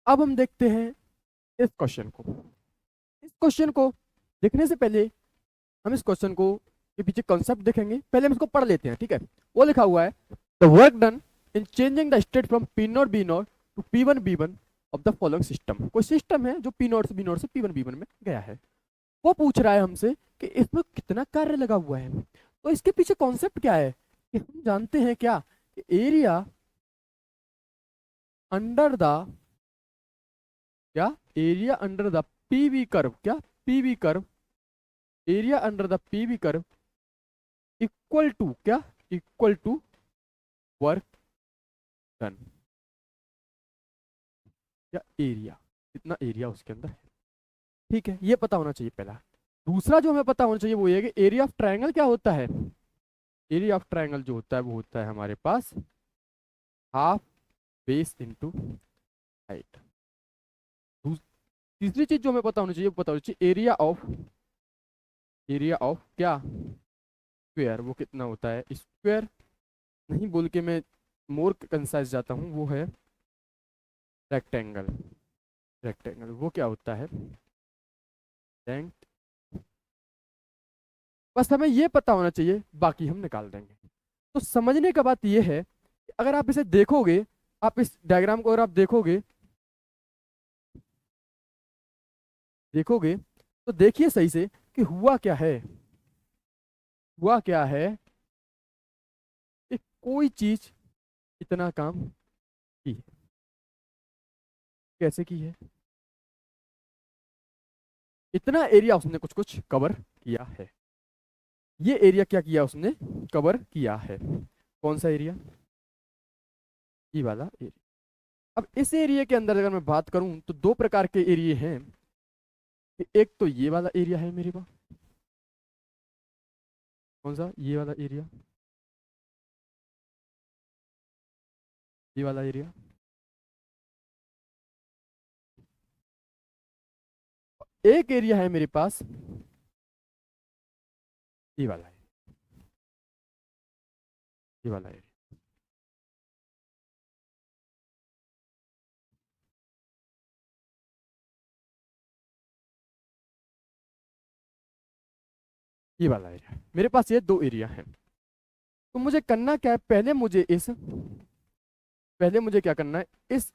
अब हम देखते हैं इस क्वेश्चन को। इस क्वेश्चन को देखने से पहले हम इस क्वेश्चन को के पीछे कॉन्सेप्ट देखेंगे। पहले हम इसको पढ़ लेते हैं, ठीक है। वो लिखा हुआ है, the work done in changing the state from P naught B naught to P one B one of the following system. कोई सिस्टम है जो पी नॉट से बी नॉट से पी वन बी वन में गया है। वो पूछ रहा है हमसे कि इसमें कितना कार्य लगा हुआ है। तो इसके पीछे कॉन्सेप्ट क्या है कि हम जानते हैं क्या कि एरिया अंडर द क्या area under the PV curve, क्या PV curve, area under the PV curve equal to क्या, इक्वल टू वर्क डन, या एरिया, कितना एरिया उसके अंदर है। ठीक है, ये पता होना चाहिए पहला। दूसरा जो हमें पता होना चाहिए वो ये कि एरिया ऑफ ट्रायंगल क्या होता है। एरिया ऑफ ट्रायंगल जो होता है वो होता है हमारे पास हाफ बेस इंटू हाइट। तीसरी चीज जो हमें पता होनी चाहिए वो पता होनी चाहिए एरिया ऑफ क्या, स्क्वायर, वो कितना होता है। स्क्वायर नहीं बोल के मैं मोर कंसाइज जाता हूँ, वो है रेक्टेंगल। रेक्टेंगल वो क्या होता है, रेक्ट। बस हमें ये पता होना चाहिए, बाकी हम निकाल देंगे। तो समझने का बात ये है कि अगर आप इसे देखोगे, आप इस डायग्राम को अगर आप देखोगे देखोगे तो देखिए सही से कि हुआ क्या है। हुआ क्या है कि कोई चीज इतना काम की है। कैसे की है, इतना एरिया उसने कुछ कुछ कवर किया है। ये एरिया क्या किया उसने, कवर किया है। कौन सा एरिया, ये वाला एरिया। अब इस एरिया के अंदर अगर मैं बात करूं तो दो प्रकार के एरिया हैं। एक तो ये वाला एरिया है मेरे पास, कौन सा, ये वाला एरिया, ये वाला एरिया। एक एरिया है मेरे पास ये वाला है, ये वाला एरिया। ये वाला एरिया, मेरे पास ये दो एरिया है। तो मुझे करना क्या है, पहले मुझे क्या करना है, इस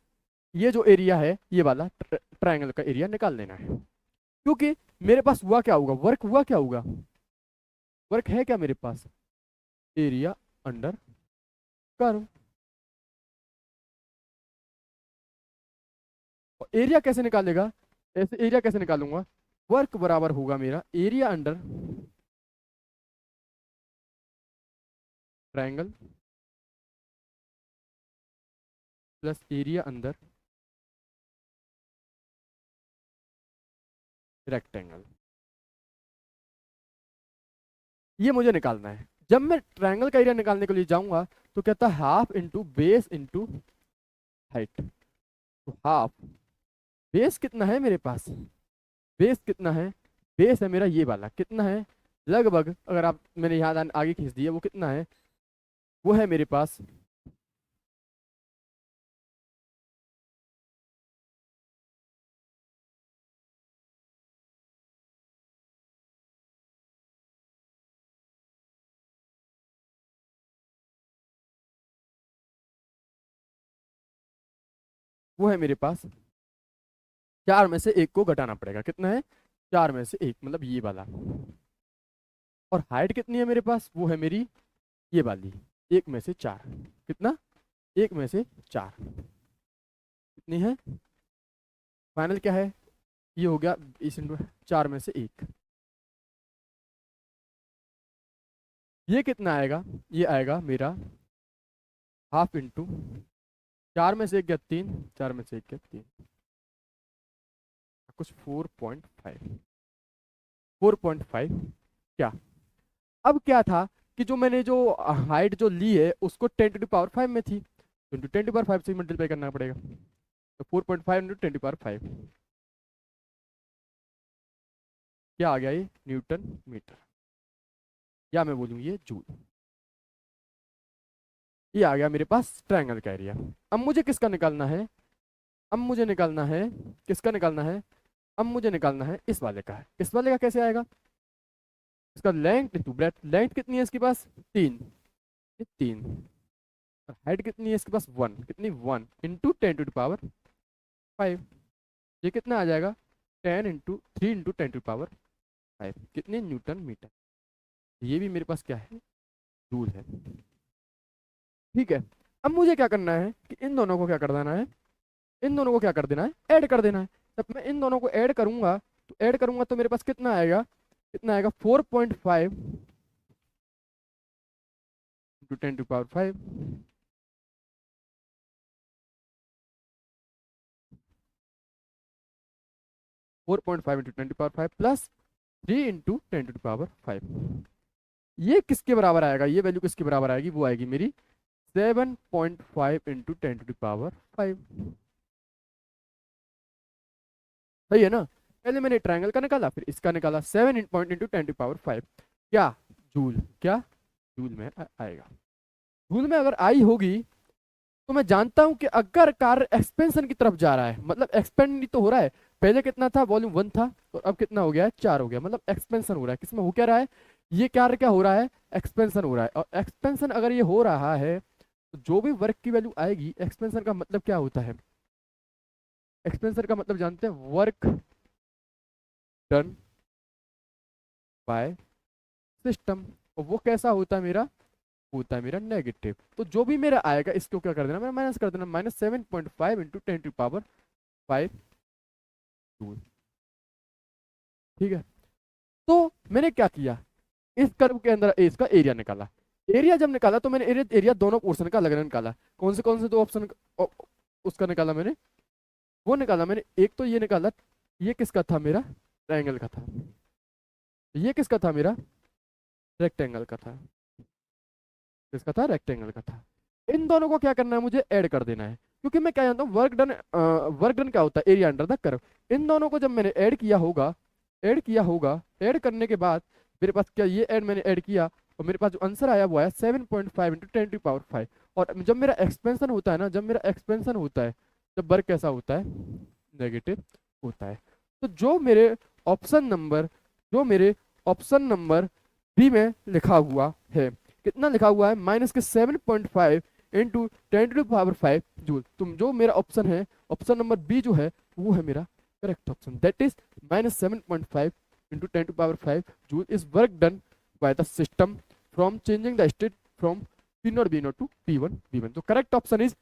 ये जो एरिया है ये वाला ट्रायंगल का एरिया निकाल लेना है। क्योंकि मेरे पास हुआ क्या होगा, वर्क हुआ क्या होगा, वर्क है क्या मेरे पास, एरिया अंडर कर्व। और एरिया कैसे निकालेगा, ऐसे एरिया कैसे निकालूंगा, वर्क बराबर होगा मेरा area under triangle plus area अंदर रेक्टेंगल। ये मुझे निकालना है। जब मैं ट्रायंगल का एरिया निकालने के लिए जाऊंगा तो कहता है half into base into height. तो हाफ, बेस कितना है मेरे पास, बेस कितना है, बेस है मेरा ये वाला, कितना है लगभग, अगर आप मैंने यहाँ आगे खींच दिया, वो कितना है, वो है मेरे पास वो है मेरे पास चार में से एक को घटाना पड़ेगा, कितना है, चार में से एक, मतलब ये वाला। और हाइट कितनी है मेरे पास, वो है मेरी ये वाली, एक में से चार, कितना, एक में से चार, कितनी है, फाइनल क्या है, ये हो गया इस इंटू चार में से एक। ये कितना आएगा, ये आएगा मेरा हाफ इंटू चार में से एक गया तीन, चार में से एक गया तीन, कुछ 4.5, 4.5 क्या। अब क्या था कि जो मैंने जो हाइट जो ली है उसको 10⁵ में थी, तो इंटू 10⁵ से मल्टीप्लाई करना पड़ेगा। तो 4.5 इंटू 10⁵ क्या आ गया, ये न्यूटन मीटर, या मैं बोलूँ ये जूल। ये आ गया मेरे पास ट्रायंगल का एरिया। अब मुझे किसका निकालना है, अब मुझे निकालना है, किसका निकालना है, अब मुझे निकालना है इस वाले का। इस वाले का कैसे आएगा, इसका लेंथ इंटू ब्रेथ, लेंथ कितनी है इसके पास 3, ये 3, और हाइट कितनी है इसके पास 1, कितनी 1 इंटू 10⁵, ये कितना आ जाएगा 10 इंटू 3 इंटू 10⁵, कितने न्यूटन मीटर। ये भी मेरे पास क्या है, जूल है। ठीक है, अब मुझे क्या करना है कि इन दोनों को क्या कर देना है, इन दोनों को क्या कर देना है, ऐड कर देना है। जब मैं इन दोनों को ऐड करूंगा तो मेरे पास कितना आएगा, कितना आएगा 4.5 इंटू 10⁵, 4.5 इंटू 10⁵ प्लस 3 इंटू 10⁵। ये किसके बराबर आएगा, ये वैल्यू किसके बराबर आएगी, वो आएगी मेरी 7.5 इंटू 10⁵। सही है ना। पहले मैंने ट्रायंगल का निकाला, फिर इसका निकाला, 7 पॉइंट इंटू 10⁵, क्या जूल, क्या जूल में आएगा। जूल में अगर आई होगी तो मैं जानता हूं कि अगर कार्य एक्सपेंशन की तरफ जा रहा है, मतलब एक्सपेंड नहीं तो हो रहा है, पहले कितना था वॉल्यूम 1 था और अब कितना हो गया है 4 हो गया, मतलब एक्सपेंशन हो रहा है। किसमें हो क्या रहा है, ये कार्य क्या हो रहा है, एक्सपेंशन हो रहा है। और एक्सपेंशन अगर ये हो रहा है तो जो भी वर्क की वैल्यू आएगी, एक्सपेंशन का मतलब क्या होता है, एक्सपेंशन का मतलब जानते हैं वर्क डन बाय सिस्टम, और वो कैसा होता है मेरा, होता है मेरा नेगेटिव। तो जो भी मेरा आएगा इसको क्या कर देना, मैं माइनस कर देना, -7.5 इंटू 10⁵ जूल। ठीक है, तो मैंने क्या किया, इस कर्व के अंदर इसका एरिया निकाला। एरिया जब निकाला तो मैंने एरिया दोनों पोर्शन का अलग अलग निकाला। कौन से दो ऑप्शन उसका निकाला मैंने, वो निकाला मैंने, एक तो ये निकाला, ये किसका था मेरा, ट्रायंगल का था, ये किसका था मेरा, रेक्टेंगल का था, किसका था, रेक्टेंगल का था। इन दोनों को क्या करना है, मुझे ऐड कर देना है, क्योंकि मैं क्या जानता हूँ वर्क डन क्या होता है, एरिया अंडर द कर्व। इन दोनों को जब मैंने ऐड किया होगा, ऐड करने के बाद मेरे पास क्या, ये ऐड मैंने ऐड किया और मेरे पास जो आंसर आया वो आया 7.5 इंटू 10⁵। और जब मेरा एक्सपेंशन होता है ना, जब मेरा एक्सपेंशन होता है, जब वर्क कैसा होता है, नेगेटिव होता है। तो जो मेरे ऑप्शन नंबर बी में लिखा हुआ है, कितना लिखा हुआ है, -7.5 इंटू 10⁵ जूल। तुम जो मेरा ऑप्शन है, ऑप्शन नंबर बी जो है वो है मेरा correct option, that is -7.5 into 10⁵ joule is work done by the system from changing the state from P0 B0 to P1 B1। तो करेक्ट ऑप्शन इज